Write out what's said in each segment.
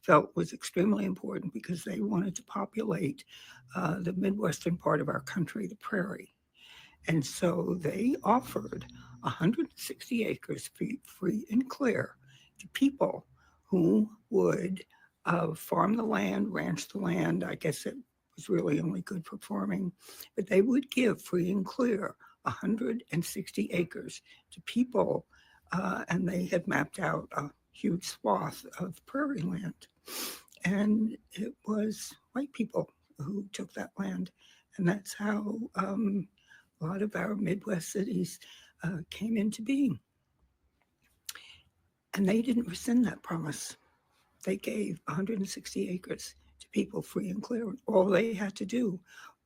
felt was extremely important because they wanted to populate the Midwestern part of our country, the prairie. And so they offered 160 acres free and clear to people who would farm the land, ranch the land. I guess it was really only good for farming, but they would give free and clear 160 acres to people, and they had mapped out a huge swath of prairie land. And it was white people who took that land. And that's how a lot of our Midwest cities came into being. And they didn't rescind that promise. They gave 160 acres to people free and clear. All they had to do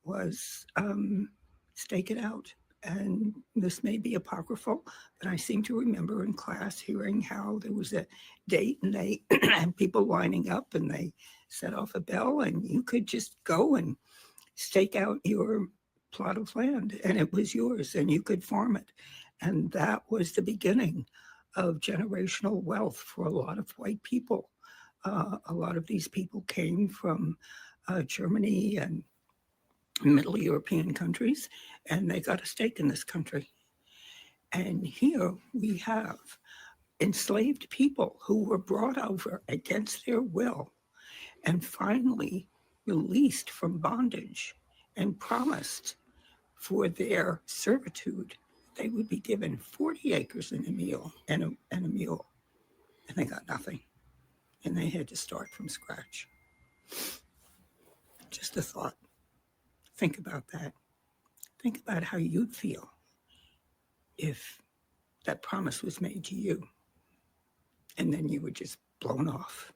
was stake it out. And this may be apocryphal, but I seem to remember in class hearing how there was a date and they had people lining up and they set off a bell and you could just go and stake out your plot of land and it was yours and you could farm it. And that was the beginning of generational wealth for a lot of white people. A lot of these people came from Germany and Middle European countries, and they got a stake in this country. And here we have enslaved people who were brought over against their will and finally released from bondage and promised for their servitude they would be given 40 acres and a mule, and a mule. And they got nothing. And they had to start from scratch. Just a thought. Think about that. Think about how you'd feel if that promise was made to you and then you were just blown off.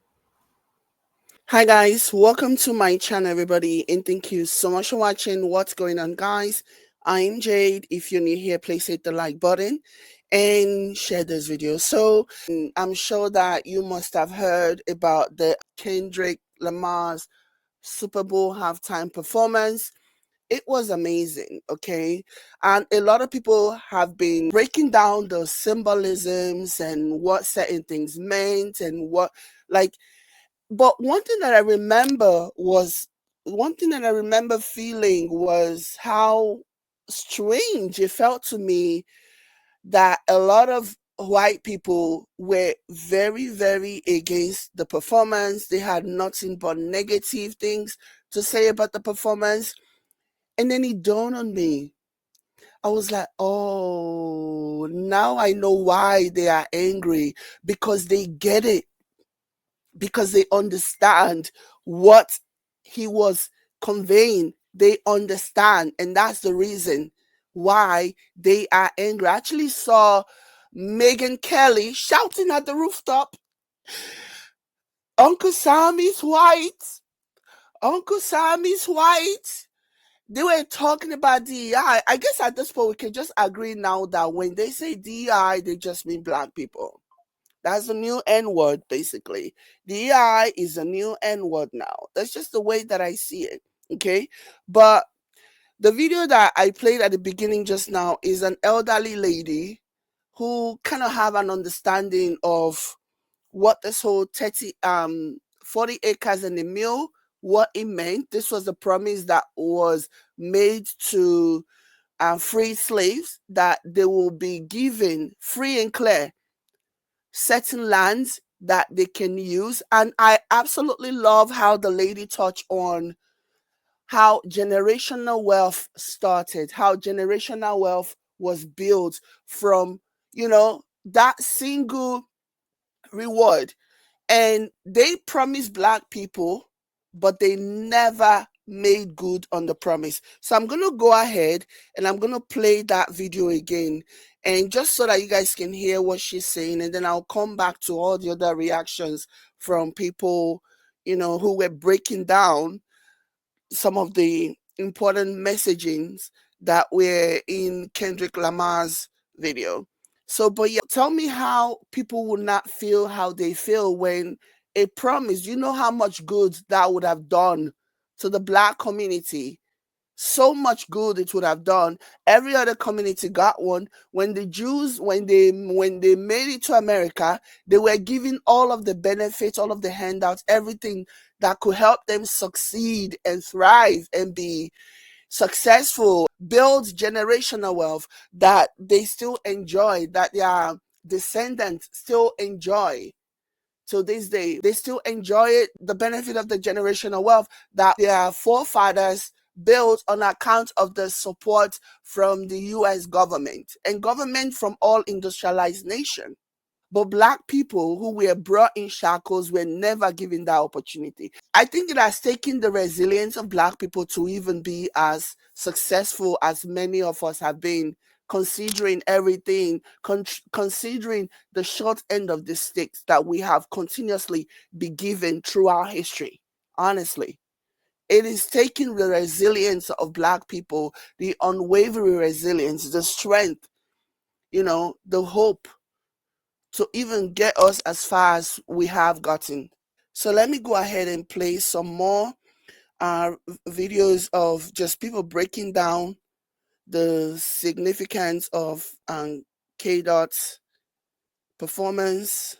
Hi guys, welcome to my channel everybody, and thank you so much for watching. What's going on guys? I'm Jade. If you're new here, please hit the like button and share this video. So I'm sure that you must have heard about the Kendrick Lamar's Super Bowl halftime performance. It was amazing, okay? And a lot of people have been breaking down the symbolisms and what certain things meant and what, like, but one thing that I remember feeling was how strange it felt to me that a lot of white people were very, very against the performance. They had nothing but negative things to say about the performance. And then it dawned on me. I was like, oh, now I know why they are angry, because they get it, because they understand what he was conveying. They understand, and that's the reason why they are angry. I actually saw Megan Kelly shouting at the rooftop, Uncle Sam is white. Uncle Sam is white. They were talking about DEI. I guess at this point we can just agree now that when they say DEI, they just mean black people. That's a new N word, basically. DEI is a new N word now. That's just the way that I see it. Okay. But the video that I played at the beginning just now is an elderly lady who kind of have an understanding of what this whole 40 acres and a mule, what it meant. This was a promise that was made to free slaves, that they will be given free and clear certain lands that they can use. And I absolutely love how the lady touched on how generational wealth started, how generational wealth was built from, that single reward. And they promised black people, but they never made good on the promise. So I'm going to go ahead and I'm going to play that video again, and just so that you guys can hear what she's saying, and then I'll come back to all the other reactions from people, who were breaking down some of the important messagings that were in Kendrick Lamar's video. So, but yeah, tell me how people would not feel how they feel when a promise, you know how much good that would have done to the black community, So much good it would have done. Every other community got one. When the Jews, when they made it to America, they were given all of the benefits, all of the handouts, everything that could help them succeed and thrive and be successful, build generational wealth that they still enjoy, that their descendants still enjoy. To this day, they still enjoy it, the benefit of the generational wealth that their forefathers built on account of the support from the US government and government from all industrialized nations. But Black people who were brought in shackles were never given that opportunity. I think it has taken the resilience of Black people to even be as successful as many of us have been, considering everything, considering the short end of the sticks that we have continuously been given throughout history. Honestly, it is taking the resilience of Black people, the unwavering resilience, the strength, the hope to even get us as far as we have gotten. So let me go ahead and play some more videos of just people breaking down the significance of K Dot's performance.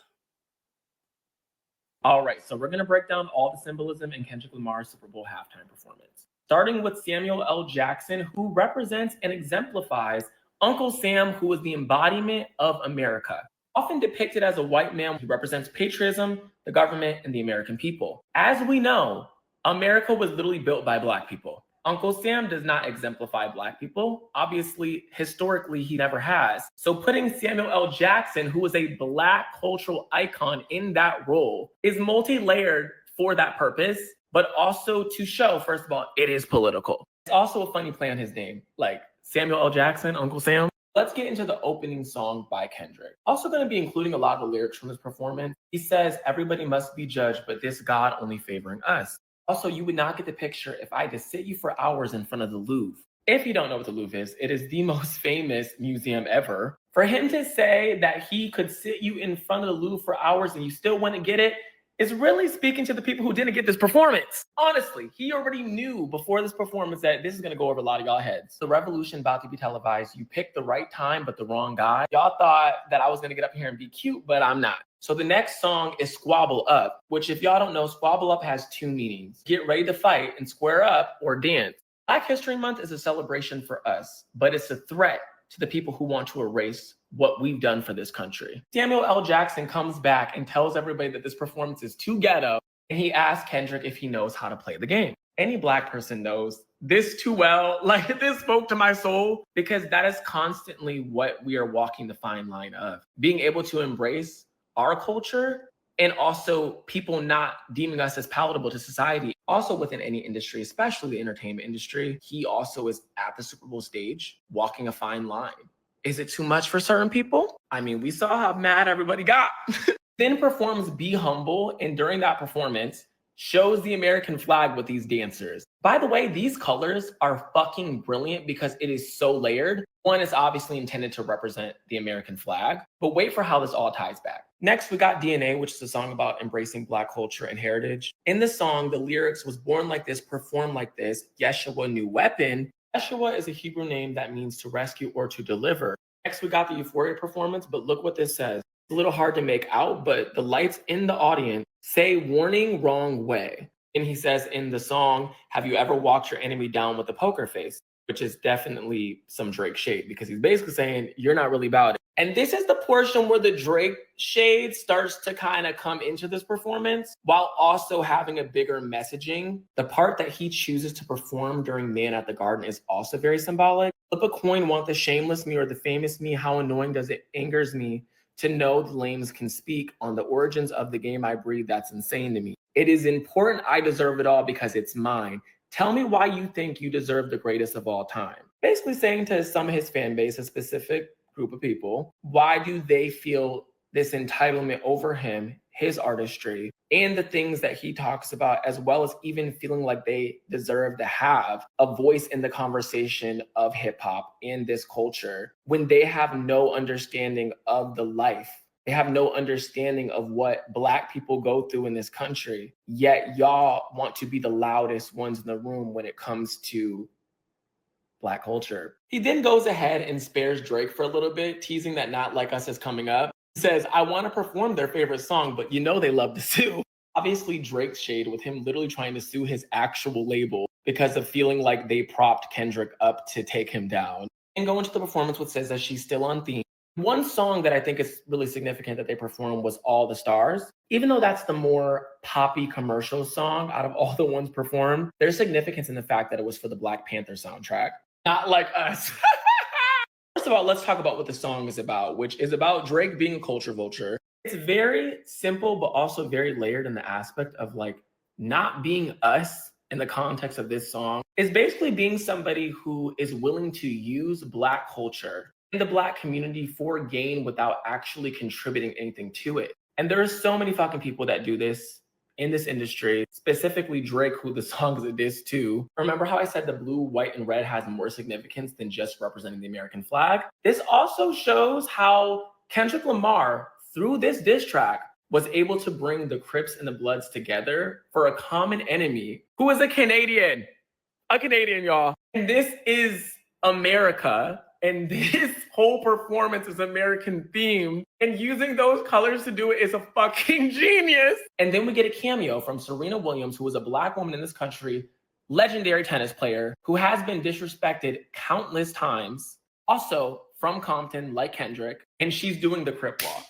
All right, so we're going to break down all the symbolism in Kendrick Lamar's Super Bowl halftime performance. Starting with Samuel L. Jackson, who represents and exemplifies Uncle Sam, who is the embodiment of America. Often depicted as a white man who represents patriotism, the government, and the American people. As we know, America was literally built by Black people. Uncle Sam does not exemplify Black people. Obviously, historically, he never has. So putting Samuel L. Jackson, who is a Black cultural icon, in that role is multi-layered for that purpose, but also to show, first of all, it is political. It's also a funny play on his name, like Samuel L. Jackson, Uncle Sam. Let's get into the opening song by Kendrick. Also going to be including a lot of the lyrics from his performance. He says, everybody must be judged, but this God only favoring us. Also, you would not get the picture if I had to sit you for hours in front of the Louvre. If you don't know what the Louvre is, it is the most famous museum ever. For him to say that he could sit you in front of the Louvre for hours and you still wouldn't get it, is really speaking to the people who didn't get this performance. Honestly, he already knew before this performance that this is going to go over a lot of y'all heads. The revolution about to be televised. You picked the right time, but the wrong guy. Y'all thought that I was going to get up here and be cute, but I'm not. So the next song is Squabble Up, which if y'all don't know, Squabble Up has two meanings. Get ready to fight and square up or dance. Black History Month is a celebration for us, but it's a threat to the people who want to erase what we've done for this country. Samuel L. Jackson comes back and tells everybody that this performance is too ghetto, and he asks Kendrick if he knows how to play the game. Any Black person knows this too well. Like, this spoke to my soul, because that is constantly what we are walking the fine line of. Being able to embrace our culture and also people not deeming us as palatable to society. Also within any industry, especially the entertainment industry, he also is at the Super Bowl stage walking a fine line. Is it too much for certain people? I mean, we saw how mad everybody got. Then performs Be Humble, and during that performance, shows the American flag with these dancers. By the way, these colors are fucking brilliant because it is so layered. One is obviously intended to represent the American flag, but wait for how this all ties back. Next, we got DNA, which is a song about embracing Black culture and heritage. In the song, the lyrics was born like this, performed like this, Yeshua new weapon. Yeshua is a Hebrew name that means to rescue or to deliver. Next, we got the Euphoria performance, but look what this says. It's a little hard to make out, but the lights in the audience say warning, wrong way. And he says in the song, have you ever walked your enemy down with a poker face? Which is definitely some Drake shade, because he's basically saying you're not really about it. And this is the portion where the Drake shade starts to kind of come into this performance while also having a bigger messaging. The part that he chooses to perform during Man at the Garden is also very symbolic. Flip a coin, want the shameless me or the famous me? How annoying does it angers me to know the lames can speak on the origins of the game I breathe. That's insane to me. It is important I deserve it all because it's mine. Tell me why you think you deserve the greatest of all time. Basically saying to some of his fan base, a specific group of people, why do they feel this entitlement over him, his artistry, and the things that he talks about, as well as even feeling like they deserve to have a voice in the conversation of hip hop and this culture when they have no understanding of the life. They have no understanding of what Black people go through in this country, yet y'all want to be the loudest ones in the room when it comes to Black culture. He then goes ahead and spares Drake for a little bit, teasing that Not Like Us is coming up. He says, I want to perform their favorite song, but you know they love to sue. Obviously, Drake's shade with him literally trying to sue his actual label because of feeling like they propped Kendrick up to take him down. And go into the performance, which says that she's still on theme. One song that I think is really significant that they performed was All the Stars. Even though that's the more poppy commercial song out of all the ones performed, there's significance in the fact that it was for the Black Panther soundtrack. Not Like Us. First of all, let's talk about what the song is about, which is about Drake being a culture vulture. It's very simple, but also very layered in the aspect of like not being us in the context of this song. Is basically being somebody who is willing to use Black culture in the Black community for gain without actually contributing anything to it. And there are so many fucking people that do this in this industry, specifically Drake, who the song is a diss to. Remember how I said the blue, white, and red has more significance than just representing the American flag? This also shows how Kendrick Lamar, through this diss track, was able to bring the Crips and the Bloods together for a common enemy who is a Canadian. A Canadian, y'all. And this is America. And this whole performance is American themed. And using those colors to do it is a fucking genius. And then we get a cameo from Serena Williams, who is a Black woman in this country, legendary tennis player, who has been disrespected countless times. Also from Compton, like Kendrick. And she's doing the Crip walk.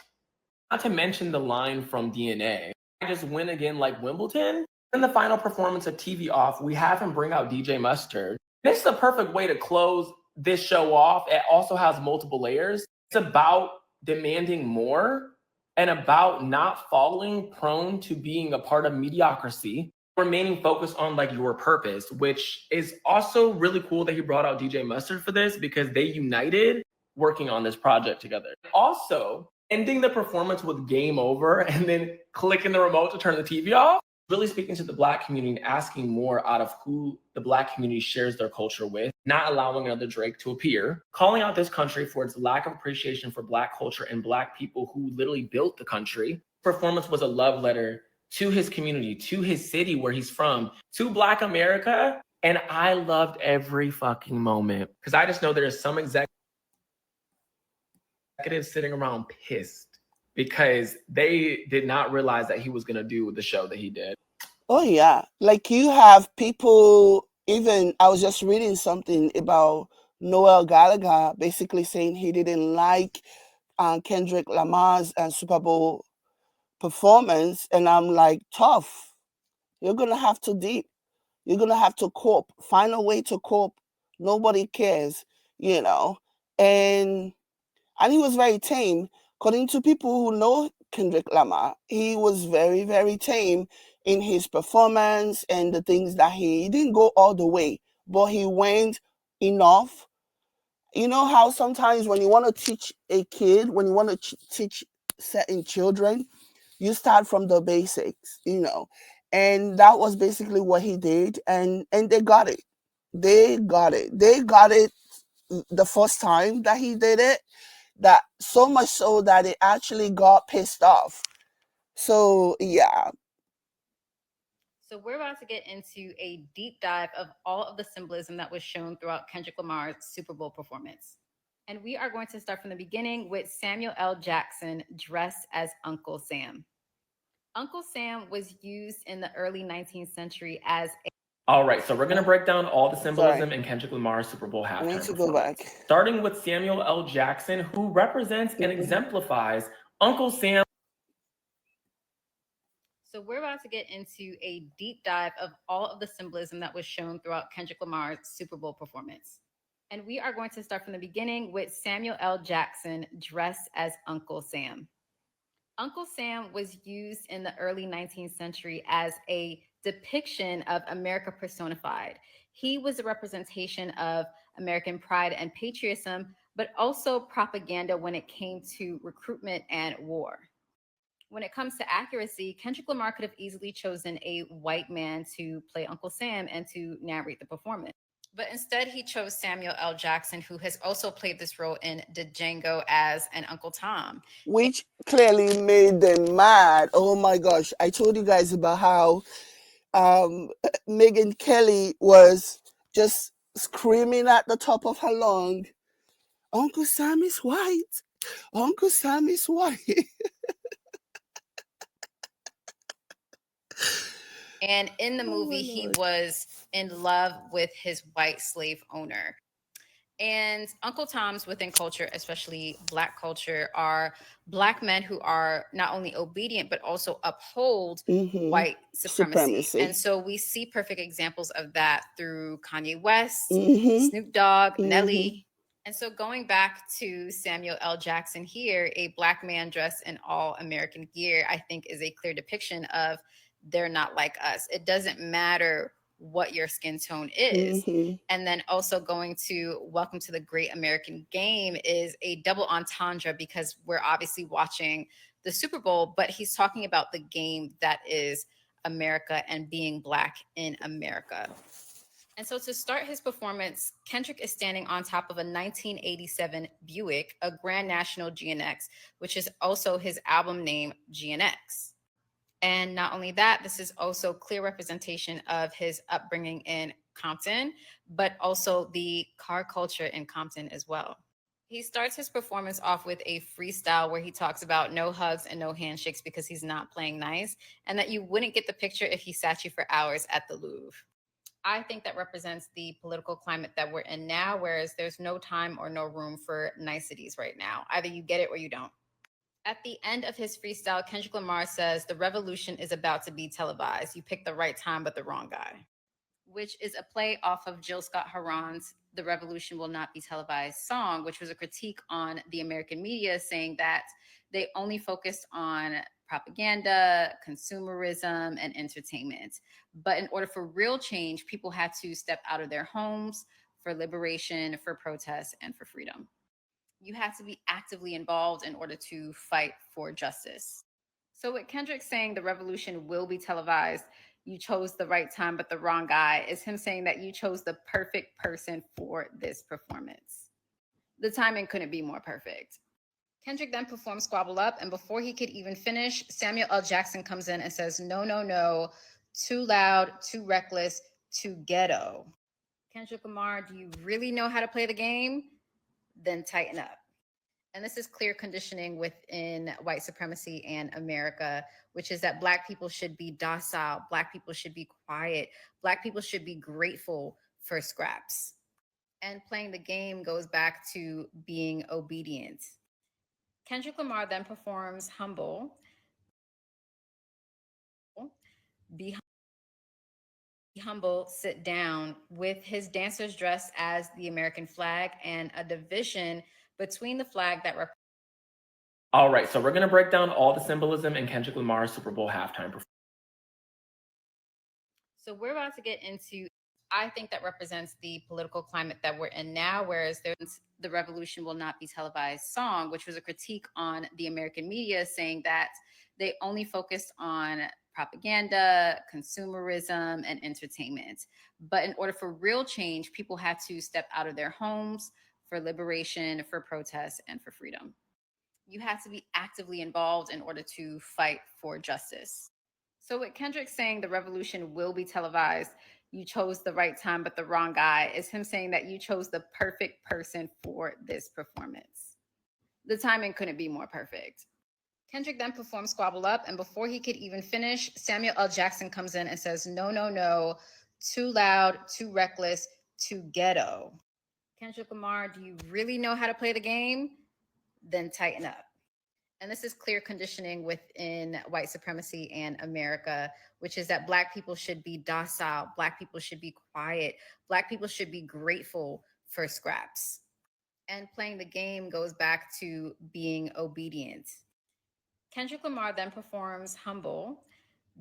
Not to mention the line from DNA. I just win again like Wimbledon. In the final performance of TV Off, we have him bring out DJ Mustard. This is a perfect way to close this show off. It also has multiple layers. It's about demanding more and about not falling prone to being a part of mediocrity, remaining focused on like your purpose, which is also really cool that he brought out DJ Mustard for this because they united working on this project together. Also, ending the performance with game over and then clicking the remote to turn the TV off, really speaking to the Black community and asking more out of who the Black community shares their culture with, not allowing another Drake to appear, calling out this country for its lack of appreciation for Black culture and Black people who literally built the country. Performance was a love letter to his community, to his city where he's from, to Black America. And I loved every fucking moment because I just know there's some executives sitting around pissed because they did not realize that he was going to do the show that he did. Oh, yeah. Like you have people, even I was just reading something about Noel Gallagher basically saying he didn't like Kendrick Lamar's Super Bowl performance. And I'm like, tough. You're going to have to deep. You're going to have to cope. Find a way to cope. Nobody cares, you know. And he was very tame. According to people who know Kendrick Lamar, he was very, very tame in his performance and the things that he didn't go all the way, but he went enough. You know how sometimes when you want to teach a kid, when you want to teach certain children, you start from the basics, you know. And that was basically what he did. And they got it. They got it. They got it the first time that he did it. That so much so that it actually got pissed off. So yeah. So we're about to get into a deep dive of all of the symbolism that was shown throughout Kendrick Lamar's Super Bowl performance. And we are going to start from the beginning with Samuel L. Jackson dressed as Uncle Sam. Uncle Sam was used in the early 19th century as a... All right, so we're going to break down all the symbolism in Kendrick Lamar's Super Bowl halftime. I need to go back. Starting with Samuel L. Jackson, who represents and exemplifies Uncle Sam. So we're about to get into a deep dive of all of the symbolism that was shown throughout Kendrick Lamar's Super Bowl performance. And we are going to start from the beginning with Samuel L. Jackson dressed as Uncle Sam. Uncle Sam was used in the early 19th century as a depiction of America personified. He was a representation of American pride and patriotism, but also propaganda when it came to recruitment and war. When it comes to accuracy, Kendrick Lamar could have easily chosen a white man to play Uncle Sam and to narrate the performance. But instead, he chose Samuel L. Jackson, who has also played this role in Django as an Uncle Tom. Which clearly made them mad. Oh my gosh. I told you guys about how Megyn Kelly was just screaming at the top of her lung, Uncle Sam is white. Uncle Sam is white. And in the movie, he was in love with his white slave owner. And Uncle Toms within culture, especially Black culture, are Black men who are not only obedient, but also uphold white supremacy. And so we see perfect examples of that through Kanye West, Snoop Dogg, Nelly. And so going back to Samuel L. Jackson here, a Black man dressed in all American gear, I think is a clear depiction of they're not like us. It doesn't matter what your skin tone is. And then also going to Welcome to the Great American Game is a double entendre because we're obviously watching the Super Bowl, but he's talking about the game that is America and being Black in America. And so to start his performance, Kendrick is standing on top of a 1987 Buick, a Grand National GNX, which is also his album name, GNX. And not only that, this is also clear representation of his upbringing in Compton, but also the car culture in Compton as well. He starts his performance off with a freestyle where he talks about no hugs and no handshakes because he's not playing nice, and that you wouldn't get the picture if he sat you for hours at the Louvre. I think that represents the political climate that we're in now, whereas there's no time or no room for niceties right now. Either you get it or you don't. At the end of his freestyle, Kendrick Lamar says, "The revolution is about to be televised. You picked the right time, but the wrong guy," which is a play off of Jill Scott Heron's "The Revolution Will Not Be Televised" song, which was a critique on the American media saying that they only focused on propaganda, consumerism, and entertainment. But in order for real change, people had to step out of their homes for liberation, for protest, and for freedom. You have to be actively involved in order to fight for justice. So with Kendrick saying the revolution will be televised, you chose the right time, but the wrong guy, is him saying that you chose the perfect person for this performance. The timing couldn't be more perfect. Kendrick then performs Squabble Up, and before he could even finish, Samuel L. Jackson comes in and says, "No, no, no, too loud, too reckless, too ghetto." Kendrick Lamar, do you really know how to play the game? Then tighten up. And this is clear conditioning within white supremacy and America, which is that Black people should be docile, Black people should be quiet, Black people should be grateful for scraps. And playing the game goes back to being obedient. Kendrick Lamar then performs Humble, Be Humble, Sit Down, with his dancers dressed as the American flag and a division between the flag that represents. All right, so we're going to break down all the symbolism in Kendrick Lamar's Super Bowl halftime performance. So we're about to get into, I think that represents the political climate that we're in now, whereas there's "The Revolution Will Not Be Televised" song, which was a critique on the American media saying that they only focused on propaganda, consumerism, and entertainment. But in order for real change, people had to step out of their homes for liberation, for protest, and for freedom. You have to be actively involved in order to fight for justice. So with Kendrick saying the revolution will be televised, you chose the right time, but the wrong guy, is him saying that you chose the perfect person for this performance. The timing couldn't be more perfect. Kendrick then performs Squabble Up, and before he could even finish, Samuel L. Jackson comes in and says, "No, no, no, too loud, too reckless, too ghetto." Kendrick Lamar, do you really know how to play the game? Then tighten up. And this is clear conditioning within white supremacy and America, which is that Black people should be docile, Black people should be quiet, Black people should be grateful for scraps. And playing the game goes back to being obedient. Kendrick Lamar then performs Humble,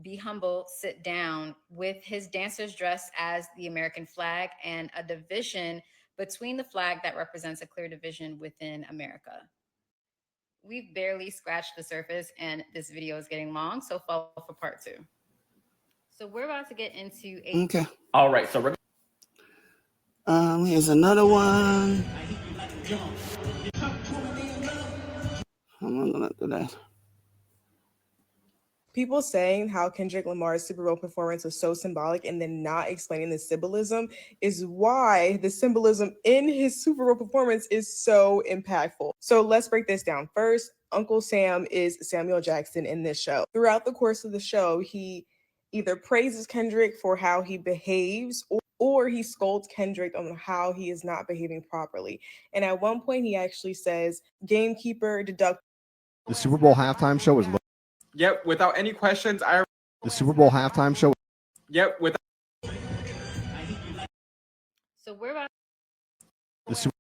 Be Humble, Sit Down, with his dancers dressed as the American flag and a division between the flag that represents a clear division within America. We've barely scratched the surface and this video is getting long, so follow for part 2. So we're about to get into a... Okay. All right, so we're... Here's another one. I'm not gonna do that. People saying how Kendrick Lamar's Super Bowl performance was so symbolic and then not explaining the symbolism is why the symbolism in his Super Bowl performance is so impactful. So let's break this down. First, Uncle Sam is Samuel Jackson in this show. Throughout the course of the show, he either praises Kendrick for how he behaves or he scolds Kendrick on how he is not behaving properly. And at one point, he actually says, "Gamekeeper, deduct." The Super Bowl halftime show is. Yep, without any questions, The Super Bowl halftime show. Yep, with. So we're about The Super.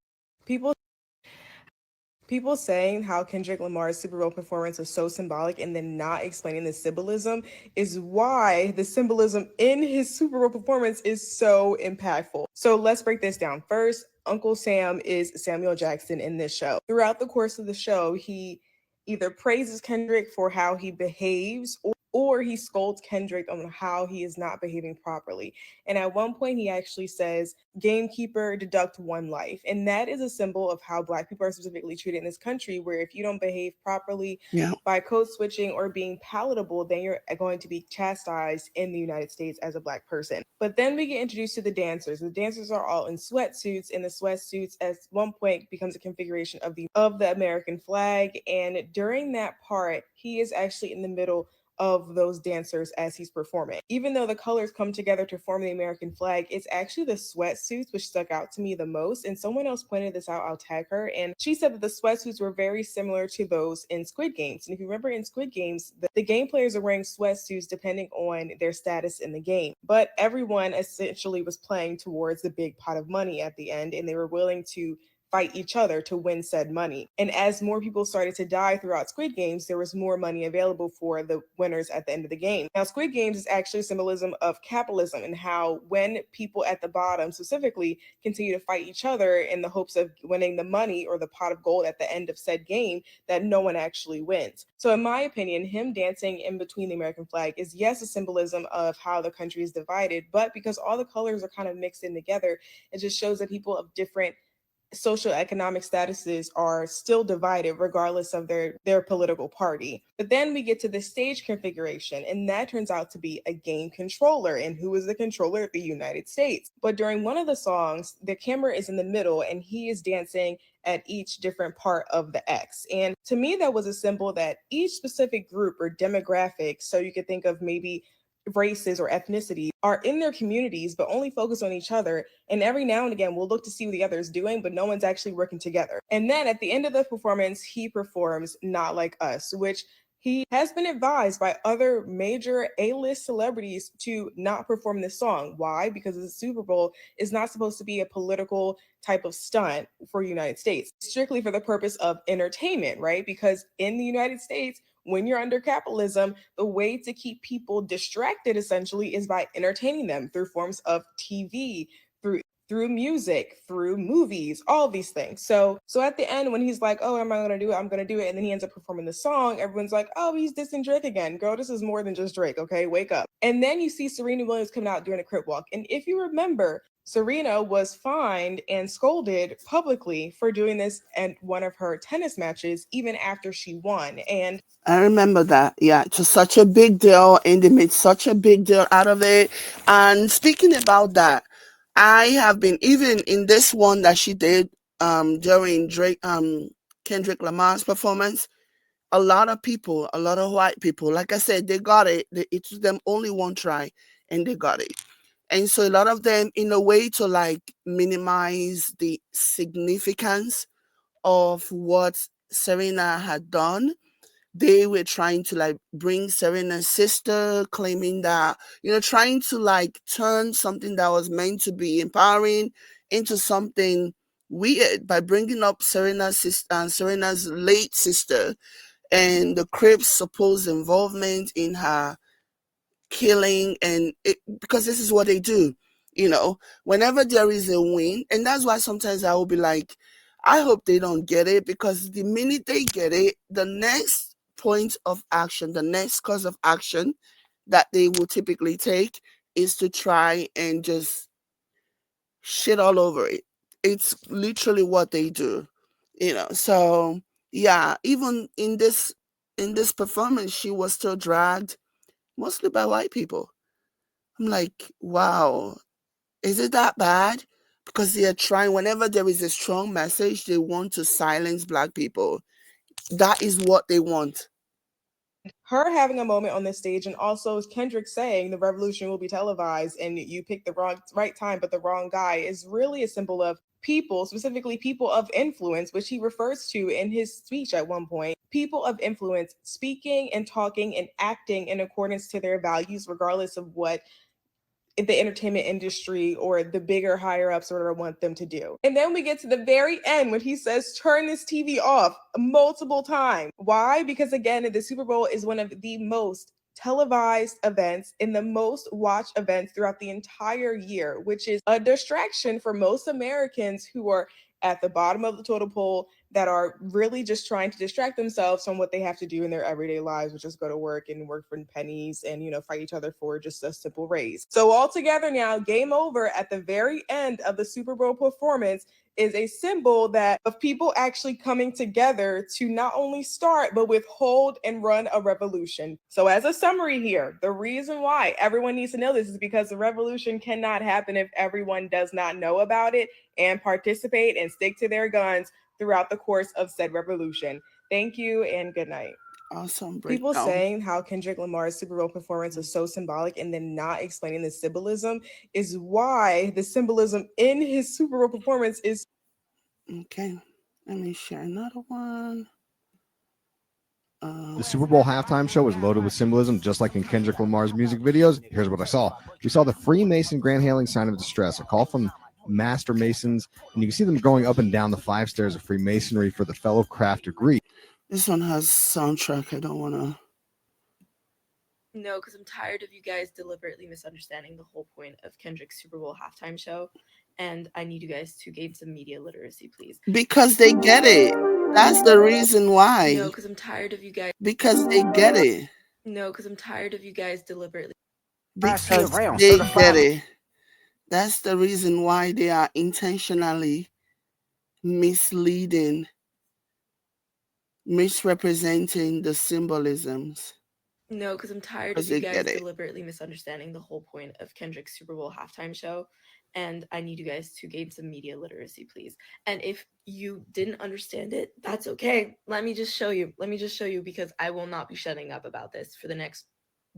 People saying how Kendrick Lamar's Super Bowl performance was so symbolic and then not explaining the symbolism is why the symbolism in his Super Bowl performance is so impactful. So let's break this down. First, Uncle Sam is Samuel Jackson in this show. Throughout the course of the show, he either praises Kendrick for how he behaves or he scolds Kendrick on how he is not behaving properly. And at one point, he actually says, "Gamekeeper, deduct one life." And that is a symbol of how Black people are specifically treated in this country, where if you don't behave properly by code switching or being palatable, then you're going to be chastised in the United States as a Black person. But then we get introduced to the dancers. The dancers are all in sweatsuits, and the sweatsuits at one point becomes a configuration of the American flag. And during that part, he is actually in the middle of those dancers as he's performing. Even though the colors come together to form the American flag, it's actually the sweatsuits which stuck out to me the most. And someone else pointed this out, I'll tag her. And she said that the sweatsuits were very similar to those in Squid Games. And if you remember in Squid Games, the game players are wearing sweatsuits depending on their status in the game. But everyone essentially was playing towards the big pot of money at the end, and they were willing to fight each other to win said money. And as more people started to die throughout Squid Games, there was more money available for the winners at the end of the game. Now, Squid Games is actually a symbolism of capitalism and how when people at the bottom specifically continue to fight each other in the hopes of winning the money or the pot of gold at the end of said game, that no one actually wins. So in my opinion, him dancing in between the American flag is, yes, a symbolism of how the country is divided, but because all the colors are kind of mixed in together, it just shows that people of different socioeconomic statuses are still divided regardless of their political party. But then we get to the stage configuration, and that turns out to be a game controller. And who is the controller? The United States. But during one of the songs, the camera is in the middle and he is dancing at each different part of the X. And to me, that was a symbol that each specific group or demographic, so you could think of maybe races or ethnicities, are in their communities but only focus on each other, and every now and again we'll look to see what the other is doing, but no one's actually working together. And then at the end of the performance, he performs Not Like Us, which he has been advised by other major A-list celebrities to not perform this song. Why? Because the Super Bowl is not supposed to be a political type of stunt for the United States. It's strictly for the purpose of entertainment, right? Because in the United States, when you're under capitalism, the way to keep people distracted essentially is by entertaining them through forms of TV, through music, through movies, all these things. So at the end, when he's like, "Oh, am I gonna do it? I'm gonna do it," and then he ends up performing the song, everyone's like, "Oh, he's dissing Drake again." Girl, this is more than just Drake, okay? Wake up. And then you see Serena Williams coming out during a crip walk. And if you remember, Serena was fined and scolded publicly for doing this at one of her tennis matches, even after she won. And I remember that. Yeah, it was such a big deal, and they made such a big deal out of it. And speaking about that, I have been, even in this one that she did during Kendrick Lamar's performance, a lot of people, a lot of white people, like I said, they got it. It took them only one try, and they got it. And so a lot of them, in a way to like minimize the significance of what Serena had done, they were trying to like bring Serena's sister, claiming that, trying to like turn something that was meant to be empowering into something weird by bringing up Serena's sister and Serena's late sister and the Crips' supposed involvement in her killing. And because this is what they do, whenever there is a win. And that's why sometimes I will be like, I hope they don't get it, because the minute they get it, the next point of action, the next course of action that they will typically take is to try and just shit all over it. It's literally what they do, So yeah, even in this performance, she was still dragged mostly by white people. I'm like, wow, is it that bad? Because they are trying, whenever there is a strong message, they want to silence Black people. That is what they want. Her having a moment on this stage, and also Kendrick saying the revolution will be televised and you picked the right time but the wrong guy, is really a symbol of people, specifically people of influence, which he refers to in his speech at one point. People of influence speaking and talking and acting in accordance to their values, regardless of what the entertainment industry or the bigger higher ups sort of want them to do. And then we get to the very end when he says, turn this TV off multiple times. Why? Because again, the Super Bowl is one of the most televised events and the most watched events throughout the entire year, which is a distraction for most Americans who are at the bottom of the totem pole, that are really just trying to distract themselves from what they have to do in their everyday lives, which is go to work and work for pennies and, fight each other for just a simple raise. So altogether now, game over at the very end of the Super Bowl performance is a symbol that of people actually coming together to not only start, but withhold and run a revolution. So as a summary here, the reason why everyone needs to know this is because the revolution cannot happen if everyone does not know about it and participate and stick to their guns throughout the course of said revolution. Thank you and good night. Awesome People breakdown. saying how Kendrick Lamar's Super Bowl performance was so symbolic and then not explaining the symbolism is why the symbolism in his Super Bowl performance is. Okay, let me share another one. The Super Bowl halftime show was loaded with symbolism, just like in Kendrick Lamar's music videos. Here's what I saw. We saw the Freemason grand hailing sign of distress, a call from Master Masons, and you can see them going up and down the 5 stairs of Freemasonry for the fellow craft degree. This one has soundtrack. I don't want to. No, because I'm tired of you guys deliberately misunderstanding the whole point of Kendrick's Super Bowl halftime show, and I need you guys to gain some media literacy, please. Because they get it. That's the reason why. No, because I'm tired of you guys. Because they get it. No, because I'm tired of you guys deliberately. Because they get it. That's the reason why they are intentionally misleading, misrepresenting the symbolisms. No, because I'm tired of you guys deliberately misunderstanding the whole point of Kendrick's Super Bowl halftime show, and I need you guys to gain some media literacy, please. And if you didn't understand it, that's okay. Let me just show you. Because I will not be shutting up about this for the next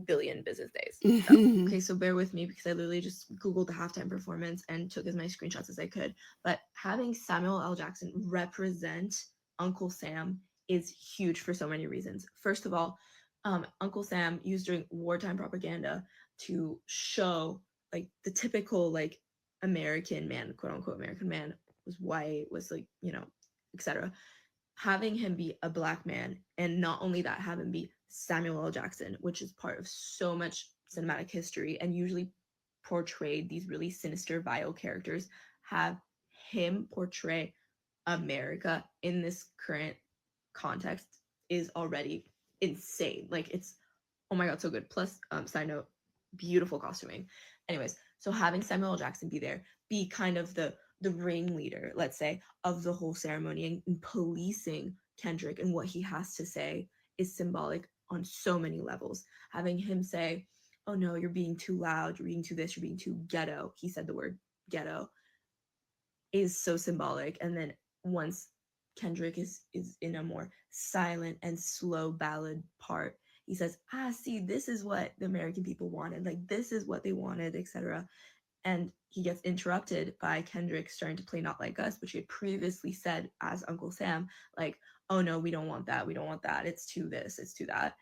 billion business days. Okay, so bear with me because I literally just Googled the halftime performance and took as many screenshots as I could. But having Samuel L. Jackson represent Uncle Sam is huge for so many reasons. First of all, Uncle Sam used during wartime propaganda to show like the typical like American man, quote unquote American man, was white, was like, etc. Having him be a Black man, and not only that, have him be Samuel L. Jackson, which is part of so much cinematic history and usually portrayed these really sinister, vile characters, have him portray America in this current context is already insane. Like, it's, oh my god, so good. Plus, side note, beautiful costuming. Anyways, so having Samuel L. Jackson be there, be kind of the ringleader, let's say, of the whole ceremony, and policing Kendrick and what he has to say is symbolic on so many levels. Having him say, oh no, you're being too loud, you're being too this, you're being too ghetto. He said the word ghetto, is so symbolic. And then once Kendrick is in a more silent and slow ballad part, he says, see, this is what the American people wanted, like this is what they wanted, etc. And he gets interrupted by Kendrick starting to play Not Like Us, which he had previously said as Uncle Sam, like, oh no, we don't want that, it's too this, it's too that.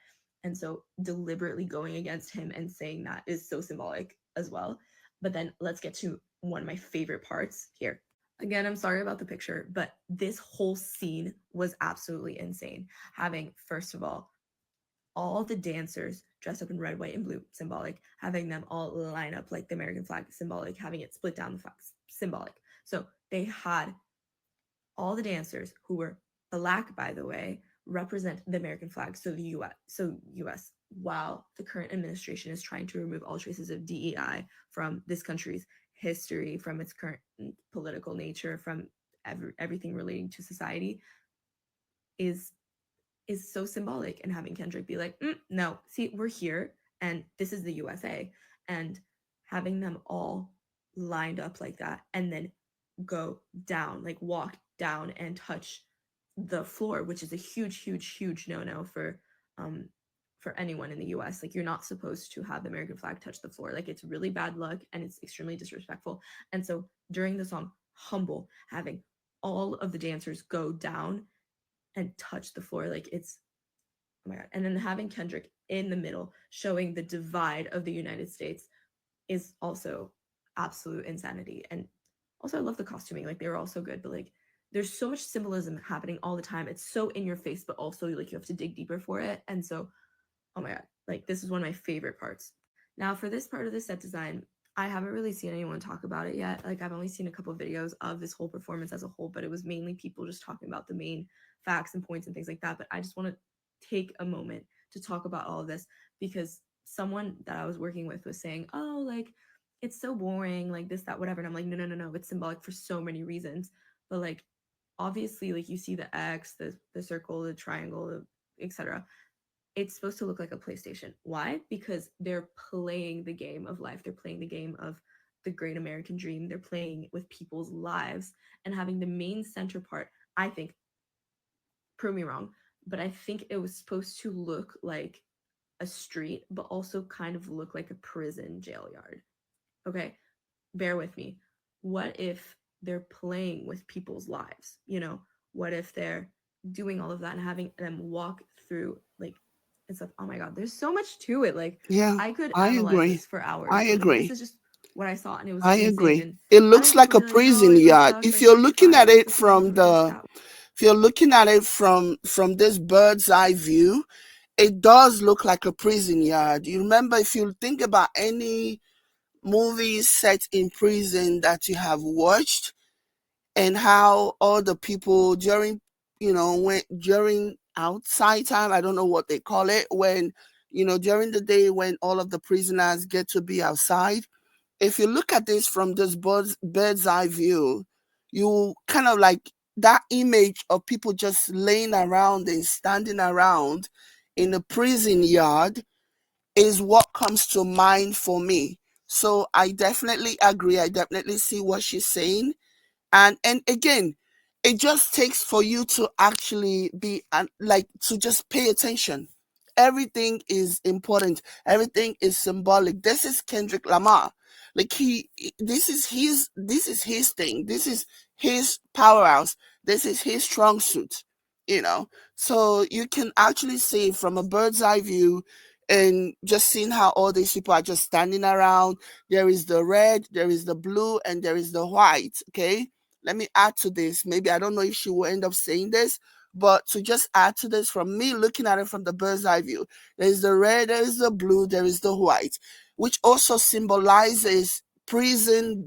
And so deliberately going against him and saying that is so symbolic as well. But then let's get to one of my favorite parts here. Again, I'm sorry about the picture, but this whole scene was absolutely insane. Having, first of all the dancers dressed up in red, white, and blue, symbolic, having them all line up like the American flag, symbolic, having it split down the flags, symbolic. So they had all the dancers, who were Black, by the way, represent the American flag, so the US, while the current administration is trying to remove all traces of DEI from this country's history, from its current political nature, from everything relating to society, is so symbolic. And having Kendrick be like, no, see, we're here and this is the USA, and having them all lined up like that and then go down, like walk down and touch the floor, which is a huge no-no for anyone in the US. Like, you're not supposed to have the American flag touch the floor. Like, it's really bad luck and it's extremely disrespectful. And so during the song Humble, having all of the dancers go down and touch the floor, like, it's, oh my god. And then having Kendrick in the middle showing the divide of the United States is also absolute insanity. And also, I love the costuming. Like, they were all so good, but like, there's so much symbolism happening all the time. It's so in your face, but also like you have to dig deeper for it. And so, oh my god, like, this is one of my favorite parts. Now, for this part of the set design, I haven't really seen anyone talk about it yet. Like, I've only seen a couple of videos of this whole performance as a whole, but it was mainly people just talking about the main facts and points and things like that. But I just want to take a moment to talk about all of this, because someone that I was working with was saying, oh, like, it's so boring, like this, that, whatever. And I'm like, no, it's symbolic for so many reasons. But like, obviously, like, you see the X, the circle, the triangle, etc. It's supposed to look like a PlayStation. Why? Because they're playing the game of life. They're playing the game of the great American dream. They're playing with people's lives, and having the main center part, I think, prove me wrong, but I think it was supposed to look like a street, but also kind of look like a prison jail yard. Okay, bear with me. What if they're playing with people's lives? You know, what if they're doing all of that and having them walk through, like, and stuff? Oh my god, there's so much to it. Like, Yeah, I could I analyze agree. this for hours. I But, like, agree. this is just what I saw, and it was I insane. agree. And It I know looks like people a will be like, no, prison it yard. sucks, If like, you're Black looking at Friday, it this, from this, the, that. if you're looking at it from this bird's eye view, it does look like a prison yard. You remember, if you think about any movies set in prison that you have watched, and how all the people during, when during outside time, I don't know what they call it, when, during the day when all of the prisoners get to be outside. If you look at this from this bird's eye view, you kind of like that image of people just laying around and standing around in a prison yard is what comes to mind for me. So I definitely agree. I definitely see what she's saying. And again, it just takes for you to actually be like, to just pay attention. Everything is important. Everything is symbolic. This is Kendrick Lamar. Like, this is his thing. This is his powerhouse. This is his strong suit. So you can actually see from a bird's eye view, and just seeing how all these people are just standing around. There is the red, there is the blue, and there is the white. Okay, let me add to this. Maybe, I don't know if she will end up saying this, but to just add to this, from me looking at it from the bird's eye view, there is the red, there is the blue, there is the white, which also symbolizes prison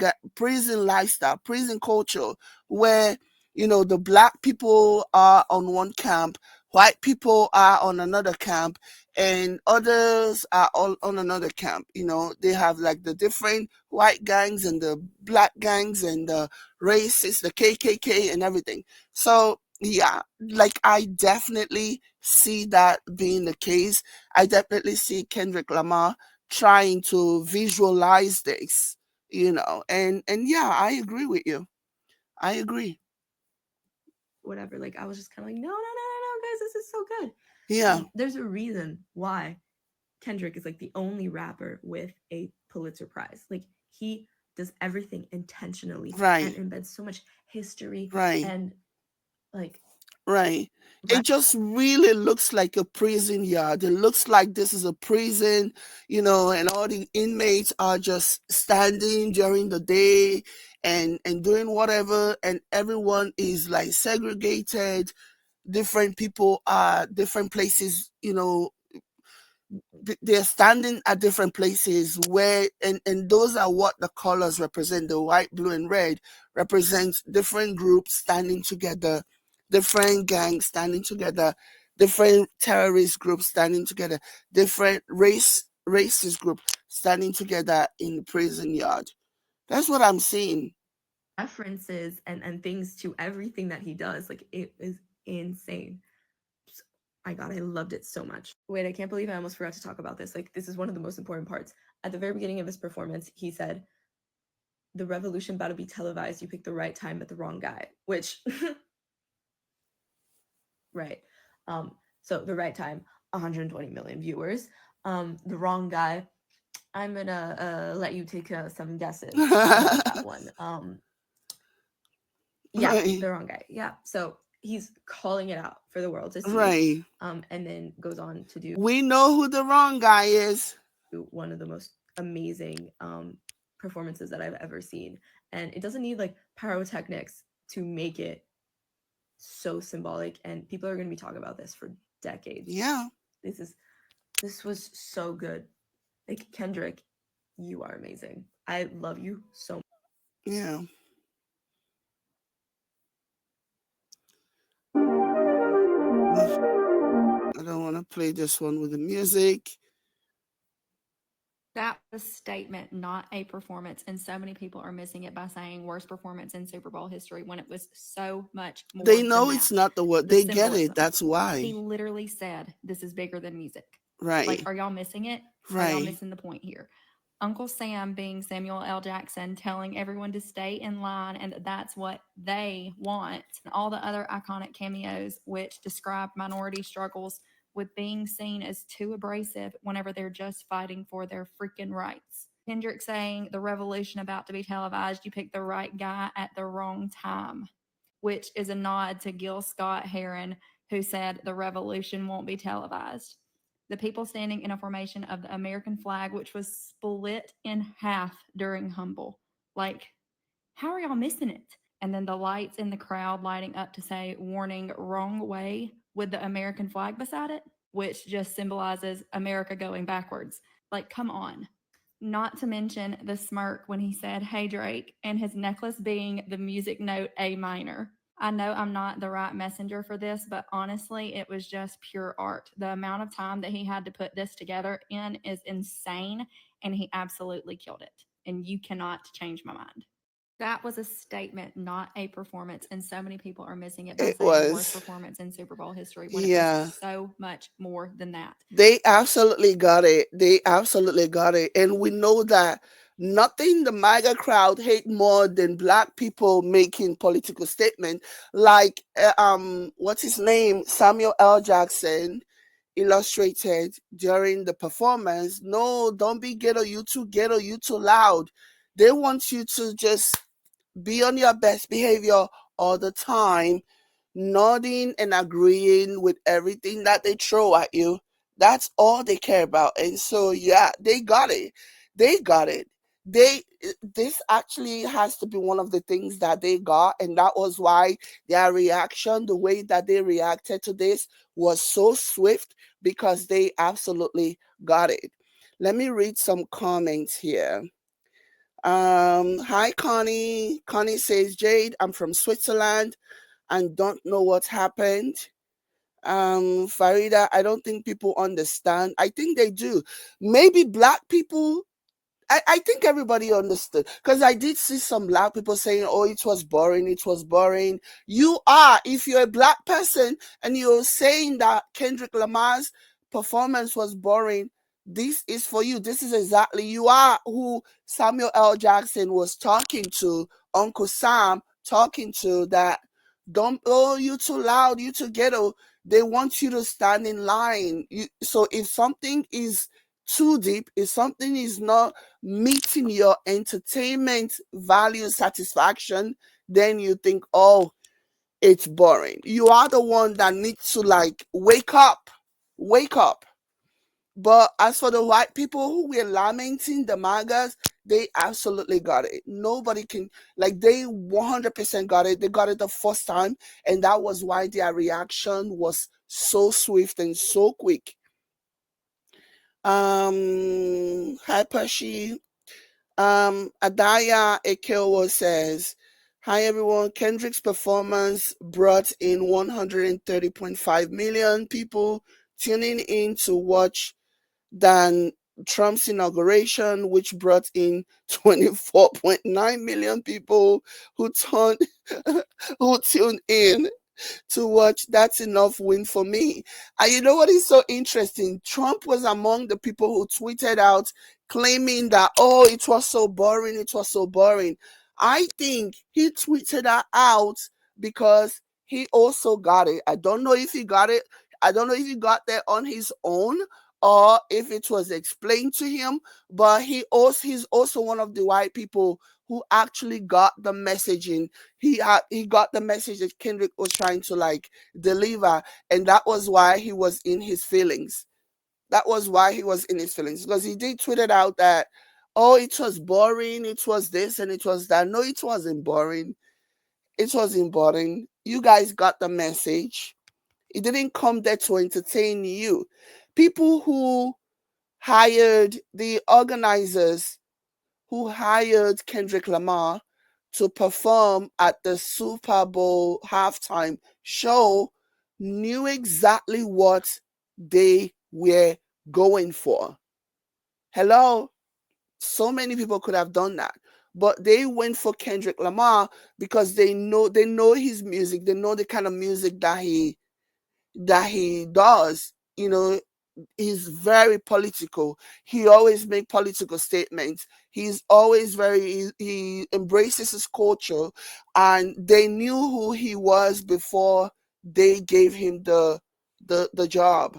lifestyle, prison culture, where, the black people are on one camp, white people are on another camp, and others are all on another camp. They have like the different white gangs and the black gangs and the racists, the KKK and everything. So yeah, like, I definitely see that being the case. I definitely see Kendrick Lamar trying to visualize this, and yeah, I agree with you. I agree. Whatever. Like, I was just kind of like, no, guys, this is so good. Yeah. There's a reason why Kendrick is like the only rapper with a Pulitzer Prize. Like, he does everything intentionally, Right. and embeds so much history, Right. and like, right. It just really looks like a prison yard. It looks like this is a prison, and all the inmates are just standing during the day and doing whatever, and everyone is like segregated. Different people are different places, they're standing at different places, where, and those are what the colors represent. The white, blue, and red represents different groups standing together, different gangs standing together, different terrorist groups standing together, different racist group standing together in the prison yard. That's what I'm seeing. References and things to everything that he does. Like, it is insane. my God, I loved it so much. Wait, I can't believe I almost forgot to talk about this. Like, this is one of the most important parts. At the very beginning of his performance, he said, "The revolution about to be televised. You picked the right time, but the wrong guy." Which, right. So the right time, 120 million viewers. The wrong guy, I'm gonna let you take some guesses about that one. Yeah, Right. the wrong guy. Yeah. So he's calling it out for the world to see. Right. And then goes on to do We know who the wrong guy is. one of the most amazing performances that I've ever seen. And it doesn't need like pyrotechnics to make it so symbolic. And people are going to be talking about this for decades. Yeah. This was so good. Like, Kendrick, you are amazing. I love you so much. Yeah. I don't want to play this one with the music. That was a statement, not a performance. And so many people are missing it by saying worst performance in Super Bowl history when it was so much more. They know than it's that. not the word. The They get symbolism. it. That's why. He literally said, "This is bigger than music." Right. Like, are y'all missing it? Are y'all Right. missing the point here? Uncle Sam, being Samuel L. Jackson, telling everyone to stay in line and that's what they want. And all the other iconic cameos, which describe minority struggles with being seen as too abrasive whenever they're just fighting for their freaking rights. Kendrick saying, "The revolution about to be televised, you picked the right guy at the wrong time," which is a nod to Gil Scott-Heron, who said the revolution won't be televised. The people standing in a formation of the American flag, which was split in half during Humble. Like, how are y'all missing it? And then the lights in the crowd lighting up to say, "Warning, wrong way," with the American flag beside it, which just symbolizes America going backwards. Like, come on. Not to mention the smirk when he said, "Hey Drake," and his necklace being the music note A minor. I know I'm not the right messenger for this, but honestly, it was just pure art. The amount of time that he had to put this together in is insane, and he absolutely killed it. And you cannot change my mind. That was a statement, not a performance, and so many people are missing it by It saying the worst was. performance in Super Bowl history when it Yeah. was so much more than that. They absolutely got it. They absolutely got it. And we know that nothing the MAGA crowd hate more than black people making political statement. Like, what's his name? Samuel L. Jackson illustrated during the performance. No, don't be ghetto, you too loud. They want you to just be on your best behavior all the time, nodding and agreeing with everything that they throw at you. That's all they care about. And so, yeah, they got it. They got it. This actually has to be one of the things that they got, and that was why their reaction, the way that they reacted to this, was so swift, because they absolutely got it. Let me read some comments here. Hi Connie. Connie says, "Jade, I'm from Switzerland and don't know what happened." Farida, "I don't think people understand." I think they do. Maybe black people, I think everybody understood, because I did see some black people saying, "Oh, it was boring, it was boring." If you're a black person and you're saying that Kendrick Lamar's performance was boring, this is for you. This is exactly, you are who Samuel L. Jackson was talking to, Uncle Sam talking to, that don't, "Oh, you too loud, you too ghetto." They want you to stand in line. So if something is too deep, if something is not meeting your entertainment value satisfaction, then you think, "Oh, it's boring." You are the one that needs to, like, wake up. But as for the white people who were lamenting the MAGAs, they absolutely got it. Nobody can, like, they 100% got it. They got it the first time, and that was why their reaction was so swift and so quick. Hi Pershi. Adaya Ekeowo says, "Hi everyone. Kendrick's performance brought in 130.5 million people tuning in to watch than Trump's inauguration, which brought in 24.9 million people who tuned in." to watch That's Enough win for me. And you know what is so interesting? Trump was among the people who tweeted out claiming that, oh, it was so boring, it was so boring. I think he tweeted that out because he also got it. I don't know if he got it. I don't know if he got there on his own or if it was explained to him, but he's also one of the white people who actually got the messaging. He got the message that Kendrick was trying to like deliver, and that was why he was in his feelings. That was why he was in his feelings, because he did tweet it out that, oh, it was boring, it was this and it was that. No, it wasn't boring. It wasn't boring. You guys got the message. It didn't come there to entertain you. People who hired the organizers who hired Kendrick Lamar to perform at the Super Bowl halftime show knew exactly what they were going for. Hello? So many people could have done that. But they went for Kendrick Lamar because they know his music, they know the kind of music that he does. You know, he's very political. He always make political statements. He's always he embraces his culture, and they knew who he was before they gave him the job.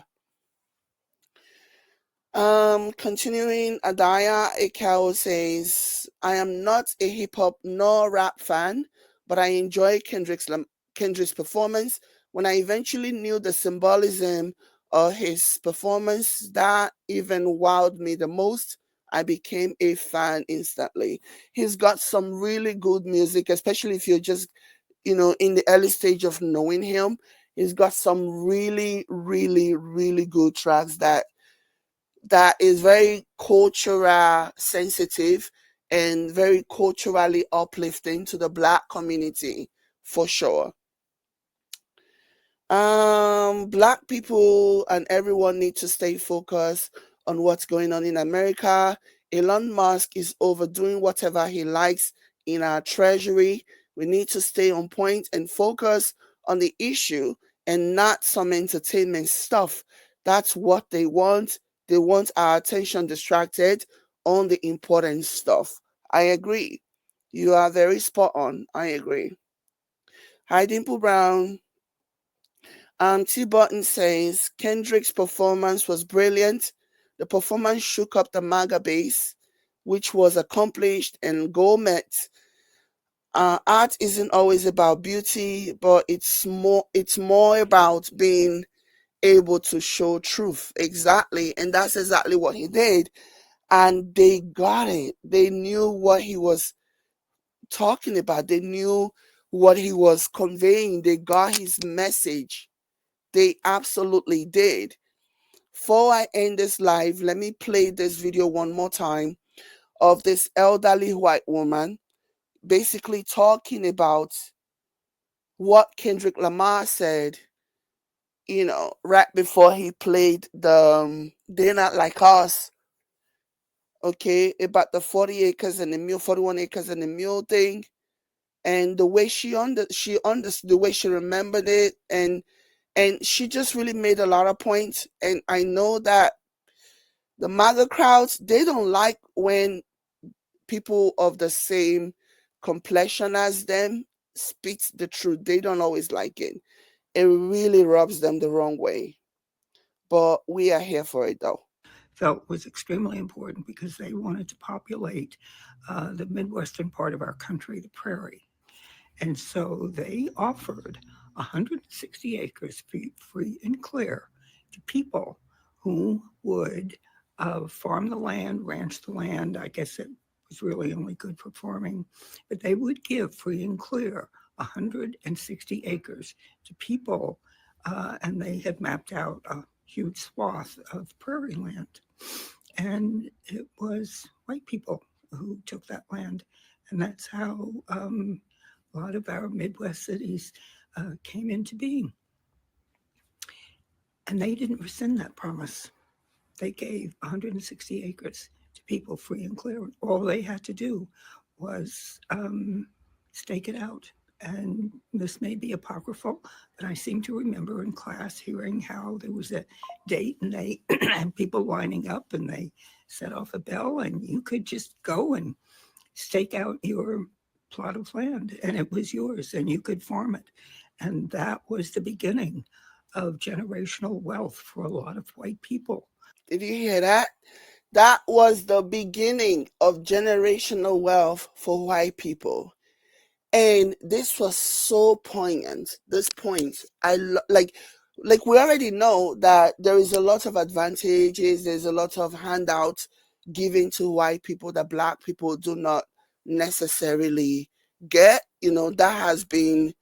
Continuing, Adaya Ekao says, I am not a hip hop nor rap fan, but I enjoy Kendrick's performance. When I eventually knew the symbolism of his performance that even wowed me the most, I became a fan instantly. He's got some really good music, especially if you're just, in the early stage of knowing him. He's got some really, really, really good tracks that is very cultural sensitive and very culturally uplifting to the Black community, for sure. Black people and everyone need to stay focused on what's going on in America. Elon Musk is overdoing whatever he likes in our treasury. We need to stay on point and focus on the issue and not some entertainment stuff. That's what they want. They want our attention distracted on the important stuff. I agree. You are very spot on. I agree. Hi, Dimple Brown. T. Button says Kendrick's performance was brilliant. The performance shook up the MAGA base, which was accomplished and gourmet. Art isn't always about beauty, but it's more about being able to show truth. Exactly, and that's exactly what he did. And they got it. They knew what he was talking about. They knew what he was conveying. They got his message. They absolutely did. Before I end this live, let me play this video one more time of this elderly white woman basically talking about what Kendrick Lamar said, right before he played the They're Not Like Us, okay, about the 40 acres and the mule, 41 acres and the mule thing. And the way the way she remembered it, and she just really made a lot of points. And I know that the MAGA crowds, they don't like when people of the same complexion as them speaks the truth. They don't always like it. It really rubs them the wrong way. But we are here for it, though. Felt was extremely important because they wanted to populate the Midwestern part of our country, the prairie. And so they offered 160 acres free and clear to people who would farm the land, ranch the land. I guess it was really only good for farming, but they would give free and clear 160 acres to people, and they had mapped out a huge swath of prairie land. And it was white people who took that land. And that's how a lot of our Midwest cities came into being. And they didn't rescind that promise. They gave 160 acres to people free and clear. All they had to do was stake it out And this may be apocryphal, but I seem to remember in class hearing how there was a date and they had people lining up and they set off a bell and you could just go and stake out your plot of land and it was yours and you could farm it. And that was the beginning of generational wealth for a lot of white people. Did you hear that? That was the beginning of generational wealth for white people. And this was so poignant. This point, like we already know that there is a lot of advantages. There's a lot of handouts given to white people that Black people do not necessarily get. That has been,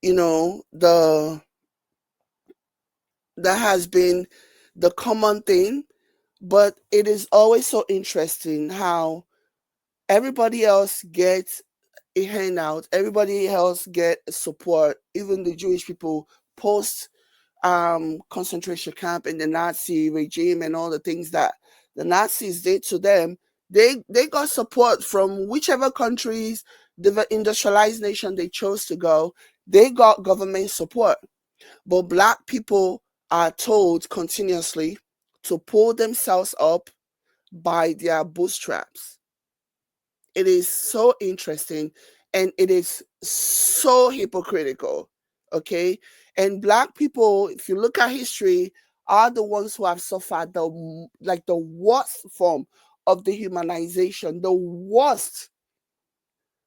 that has been the common thing. But it is always so interesting how everybody else gets a handout, everybody else get support, even the Jewish people post concentration camp and the Nazi regime and all the things that the Nazis did to them. They got support from whichever countries, the industrialized nation they chose to go. They got government support. But Black people are told continuously to pull themselves up by their bootstraps. It is so interesting and it is so hypocritical. Okay. And Black people, if you look at history, are the ones who have suffered the worst form of dehumanization, the worst.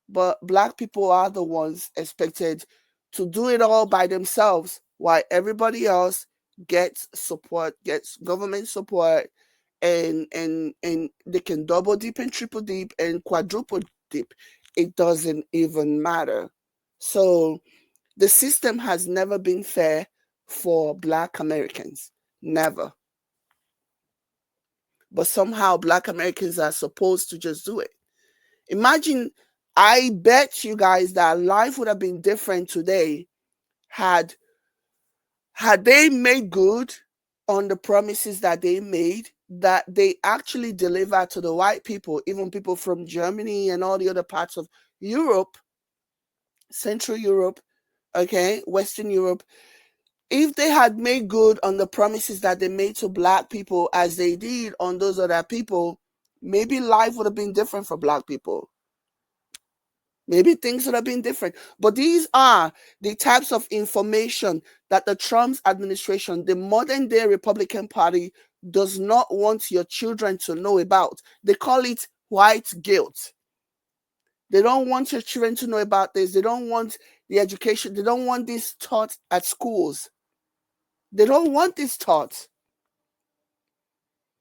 But Black people are the ones expected to do it all by themselves, while everybody else gets support, gets government support, and they can double dip and triple dip and quadruple dip. It doesn't even matter. So the system has never been fair for Black Americans. Never. But somehow Black Americans are supposed to just do it. Imagine, I bet you guys that life would have been different today had they made good on the promises that they made, that they actually delivered to the white people, even people from Germany and all the other parts of Europe, Central Europe, okay, Western Europe. If they had made good on the promises that they made to Black people as they did on those other people, maybe life would have been different for Black people. Maybe things would have been different. But these are the types of information that the Trump administration, the modern day Republican Party, does not want your children to know about. They call it white guilt. They don't want your children to know about this. They don't want the education. They don't want this taught at schools. They don't want this taught,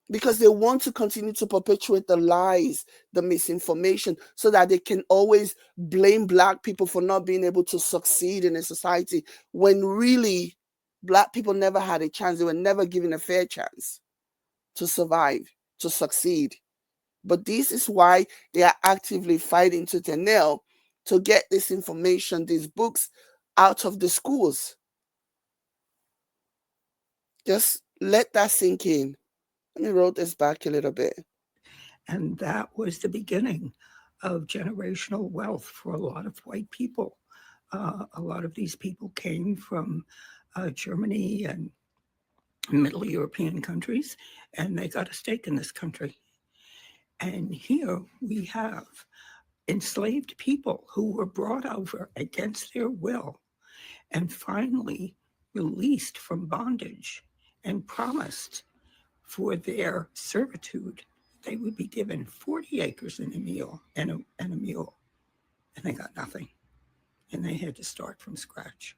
because they want to continue to perpetuate the lies, the misinformation, so that they can always blame Black people for not being able to succeed in a society, when really Black people never had a chance. They were never given a fair chance to survive, to succeed. But this is why they are actively fighting to the nail to get this information, these books, out of the schools. Just let that sink in. Let me roll this back a little bit. And that was the beginning of generational wealth for a lot of white people. A lot of these people came from Germany and Middle European countries, and they got a stake in this country. And here we have enslaved people who were brought over against their will and finally released from bondage and promised for their servitude they would be given 40 acres and a mule, and a mule. And they got nothing. And they had to start from scratch.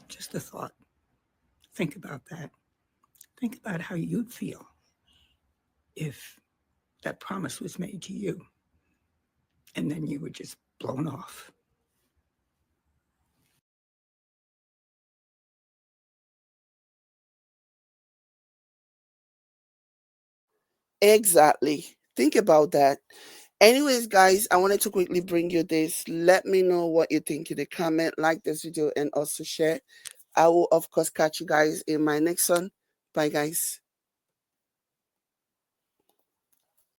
Just a thought. Think about that. Think about how you'd feel if that promise was made to you and then you were just blown off. Exactly. Think about that. Anyways, guys, I wanted to quickly bring you this. Let me know what you think in the comment, like this video, and also share. I will, of course, catch you guys in my next one. Bye, guys.